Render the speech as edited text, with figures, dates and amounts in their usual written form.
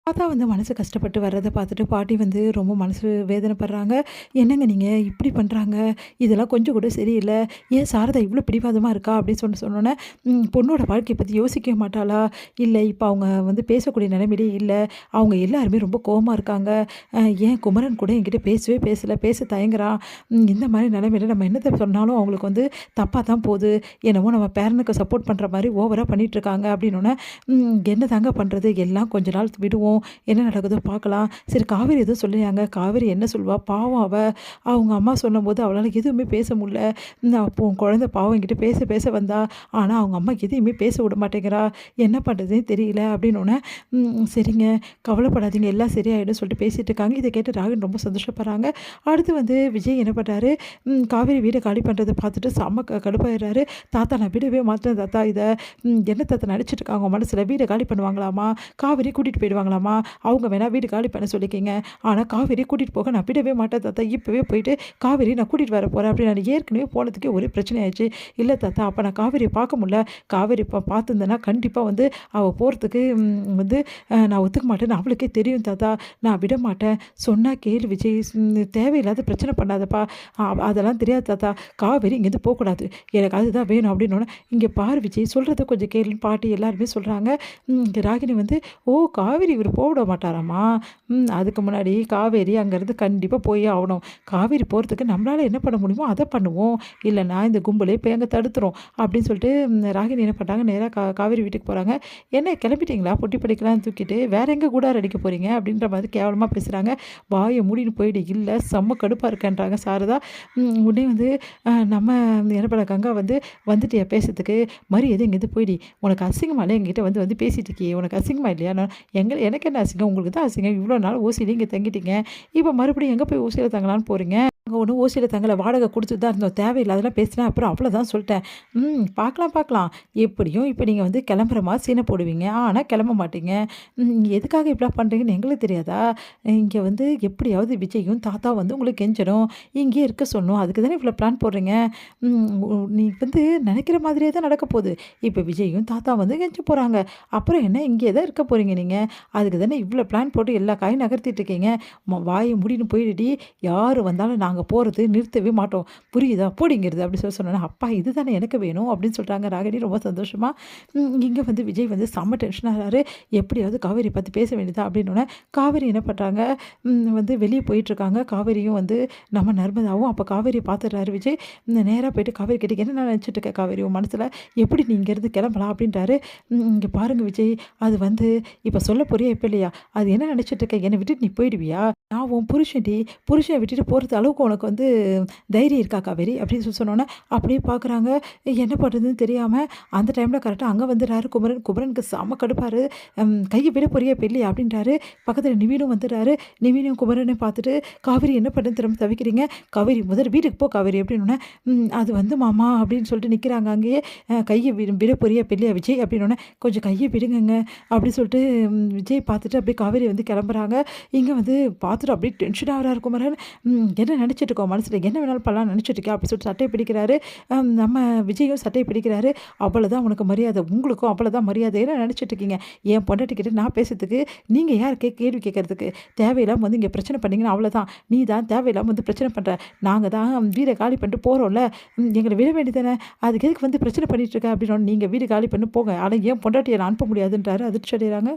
தாத்தா வந்து மனசு கஷ்டப்பட்டு வர்றத பார்த்துட்டு பாட்டி வந்து ரொம்ப மனசு வேதனைப்படுறாங்க. "என்னங்க நீங்க இப்படி பண்றாங்க? இதெல்லாம் கொஞ்சம் கூட சரியில்ல. ஏன் சாரதா இவ்ளோ பிடிவாதமா இருக்கா?" அப்படின்னு சொன்னோனே, பொண்ணோட வாழ்க்கைய பத்தி யோசிக்கவே மாட்டாளா? இல்ல இப்ப அவங்க வந்து பேசக்கூடிய நிலைமையிலே இல்ல. அவங்க எல்லாருமே ரொம்ப கோவமா இருக்காங்க. ஏன் குமரன் கூட என்கிட்ட பேசவே பேசல. பேச தயங்குறான். இந்த மாரி நிலைமையில நம்ம என்னத்த சொன்னாலும் அவங்களுக்கு வந்து தப்பா தான் போது. என்னமோ நம்ம பேரனுக்கு சப்போர்ட் பண்ற மாரி ஓவரா பண்ணிட்டுருக்காங்க அப்படின்னோனே, என்ன தாங்க பண்றது? எல்லாம் கொஞ்ச நாள் விடுவோம். என்ன நடக்குதோ பார்க்கலாம். சரி காவேரி ஏதோ சொல்லியாங்க. காவேரி என்ன சொல்வா? பாவம் அவ. அவங்க அம்மா சொல்லும்போது அவளால எதுவுமே பேச முடியல. அப்போ உன் குழந்தை பாவம் என்கிட்ட பேச பேச வந்தா. ஆனா அவங்க அம்மா எதையுமே பேச விட மாட்டேங்கிறா. என்ன பண்ணுறதுன்னே தெரியல அப்படின்னோனே, சரிங்க கவலைப்படாதீங்க எல்லாம் சரியாயிடும் சொல்லிட்டு பேசிட்டு இருக்காங்க. இத கேட்டு ராகவன் ரொம்ப சந்தோஷப்படுறாங்க. அடுத்து வந்து விஜய் என்ன பண்றாரு, காவேரி வீட காலி பண்றத பார்த்துட்டு செம்ம கடுப்பாயிடுறாரு. தாத்தா நான் விடவே மாட்டேன் தாத்தா இத. என்ன தாத்தா நடிச்சிட்டு இருக்காங்க உங்க மனசுல? வீட காலி பண்ணுவாங்களாமா? காவேரி கூட்டிட்டு போயிடுவாங்களாமா? அவங்க வேணா வீடு காலி பண்ண சொல்லிக்கங்க. ஆனா காவேரி கூட்டிட்டு போக நான் விடவே மாட்டேன் தாத்தா. இப்பவே போயிட்டு காவேரி நான் கூட்டிட்டு வர போறேன் அப்படின்னு நான் ஏற்கனவே போனதுக்கே ஒரே பிரச்சனை ஆயிடுச்சு. இல்ல தாத்தா அப்ப நான் காவேரிய பார்க்க முடியல. காவேரி பார்த்துருந்தேன்னா கண்டிப்பா வந்து அவ போறதுக்கு வந்து நான் ஒத்துக்க மாட்டேன்னு அவளுக்கே தெரியும் தாத்தா. நான் விட மாட்டேன். சொன்னா கேளு விஜய். தேவையில்லாத பிரச்சனை பண்ணாதப்பா. அதெல்லாம் தெரியாது தாத்தா. காவேரி இங்கேருந்து போகக்கூடாது. எனக்கு அதுதான் வேணும் அப்படின்னோன்னே, இங்க பாரு விஜய் சொல்றத கொஞ்சம் கேளுன்னு பாட்டி எல்லாருமே சொல்றாங்க. ராகினி வந்து, ஓ காவேரி இவரு விட மாட்டாராம்மா? அதுக்கு முன்னாடி காவேரி அங்கேருந்து கண்டிப்பா போயே ஆவணும். காவேரி போறதுக்கு நம்மளால என்ன பண்ண முடியுமோ அத பண்ணுவோம். இல்லன்னா இந்த கும்பலே போய் அங்க தடுத்துரும். அப்படின்னு சொல்லிட்டு ராகினி என்ன பண்றாங்க, நேரா காவேரி வீட்டுக்கு போறாங்க. "என்ன கிளம்பிட்டீங்களா? பொட்டி படிக்கலாம் தூக்கிட்டு. வேற எங்க கூடாரம் அடிக்க போறீங்க?" அப்படின்ற மாதிரி கேவலமா பேசுறாங்க. "வாய மூடின்னு போயிடு. இல்ல செம்ம கடுப்பா இருக்கேன்றாங்க சாரதா. உடனே வந்து நம்ம என்ன பண்ண கங்கா வந்து, "வந்துட்டியா பேசுறதுக்கு? மரியாதை இங்கேருந்து போயிடி. உனக்கு அசிங்கமா இல்ல என்கிட்ட வந்து வந்து பேசிட்டு இருக்கியே. உனக்கு அசிங்கமா இல்லையா? எனக்கு என்ன அசிங்கம்? உங்களுக்கு தான் அசிங்கம். இவ்வளோ நாள் ஓசியில இங்க தங்கிட்டீங்க. இப்ப மறுபடியும் எங்க போய் ஓசியில தங்கலான்னு போறீங்க? அங்க ஒண்ணும் ஓசியில தங்கல. வாடகை குடுத்துட்டு தான் இருந்தோம். தேவையில்லாதெல்லாம் பேசினேன். அப்புறம் அவ்வளோதான் சொல்லிட்டேன். பார்க்கலாம், பார்க்கலாம். எப்படியும் இப்ப நீங்க வந்து கிளம்புற மாரி சீன போடுவீங்க. ஆனா கிளம்ப மாட்டீங்க. எதுக்காக இப்படிலாம் பண்றீங்கன்னு எங்களுக்கு தெரியாதா? இங்க வந்து எப்படியாவது விஜயும், தாத்தா வந்து உங்கள கெஞ்சணும். இங்கேயே இருக்க சொல்லணும். அதுக்கு தானே இவ்வளோ பிளான் போடுறீங்க. நீ வந்து நினைக்கிற மாதிரியே தான் நடக்க போகுது. இப்ப விஜயும், தாத்தா வந்து கெஞ்ச போறாங்க. அப்புறம் என்ன இங்கேயே தான் இருக்க போறீங்க நீங்க. அதுக்கு தானே இவ்வளோ பிளான் போட்டு எல்லா காயும் நகர்த்திட்டு இருக்கீங்க. வாய மூடின்னு போயிடுடி. யாரு வந்தாலும் நாங்க போறது நிறுத்தவே மாட்டோம். புரியுதா? போடிங்கிறது அப்படி சொன்னோனே, அப்பா இதுதானே எனக்கு வேணும் அப்படின்னு சொல்றாங்க ராகினி ரொம்ப சந்தோஷமா. இங்க வந்து விஜய் வந்து செம்ம டென்ஷன் ஆகுறாரு. எப்படியாவது காவேரி பத்தி பேச வேண்டியதா அப்படின்னோனே, காவேரி என்ன பண்றாங்க, வந்து வெளிய போயிட்டுருக்காங்க. காவேரியும் வந்து நம்ம நர்மதாவும். அப்ப காவேரிய பார்த்துடுறாரு விஜய். நேரா போயிட்டு காவேரி கிட்ட, "என்ன நினைச்சிட்டு இருக்க காவேரி உன் மனசுல? எப்படி நீ இங்கேருந்து கிளம்பலாம்?" அப்படின்றாரு. இங்க பாருங்க விஜய், அது வந்து இப்ப சொல்ல போறியா இப்ப இல்லையா? அது என்ன நினைச்சிட்டு இருக்க? என்ன விட்டுட்டு நீ போயிடுவியா? நான் உன் புருஷன்டி. புருஷன விட்டுட்டு போறது அளவுக்கு உனக்கு வந்து தைரியம் இருக்கா காவேரி? அப்படின்னு சொன்னோனே, அப்படியே பார்க்குறாங்க. என்ன பண்ணுறதுன்னு தெரியாம அந்த டைம்ல கரெக்ட்டா அங்க வந்துடுறாரு குமரன். குமரனுக்கு செம்ம கடுப்பாரு. கைய விட போறியா இப்ப இல்லையா? அப்படின்றாரு. பக்கத்துல நிவினும் வந்துடுறாரு. நிவினும் குமரனையும் பார்த்துட்டு, காவேரி என்ன பண்ணுன்னு தெரியாம தவிக்கிறீங்க. காவேரி முதல்ல வீட்டுக்கு போ காவேரி அப்படின்னோனே, அது வந்து மாமா அப்படின்னு சொல்லிட்டு நிக்கிறாங்க அங்கேயே. கைய விட போறியா இப்ப இல்லையா விஜய்? அப்படின்னோனே, கொஞ்சம் கைய விடுங்கங்க. அப்படி சொல்லிட்டு விஜய் பார்த்துட்டு அப்படியே காவேரி வந்து கிளம்புறாங்க. இங்க வந்து பார்த்துட்டு அப்படியே டென்ஷன் ஆகுறாரு குமரன். என்ன நினைச்சிட்டு இருக்கோம் மனசுல? என்ன வேணாலும் பண்ணலாம்னு நினைச்சிட்டு இருக்கியா? அப்படி சொல்லிட்டு சட்டைய பிடிக்கிறாரு. நம்ம விஜயும் சட்டைய பிடிக்கிறாரு. அவ்வளோதான் உனக்கு மரியாதை. உங்களுக்கும் அவ்வளோதான் மரியாதை. என்ன நினைச்சிட்டு இருக்கீங்க? என் பொண்டாட்டிக்கிட்ட நான் பேசுறதுக்கு நீங்க யார் கேள்வி கேட்கறதுக்கு? தேவையில்லாம வந்து இங்க பிரச்சனை பண்ணீங்கன்னா அவ்வளோதான். நீ தான் தேவையில்லாம வந்து பிரச்சனை பண்ற. நாங்க தான் வீட காலி பண்ணிட்டு போறோம்ல. எங்கள விட வேண்டியதானே? அதுக்கு எதுக்கு வந்து பிரச்சனை பண்ணிட்டு இருக்க? அப்படின்னு நீங்க வீடு காலி பண்ணி போங்க. ஆனா என் பொண்டாட்டிய நான் அனுப்ப முடியாதுன்றாரு. அதிர்ச்சி அடையறாங்க.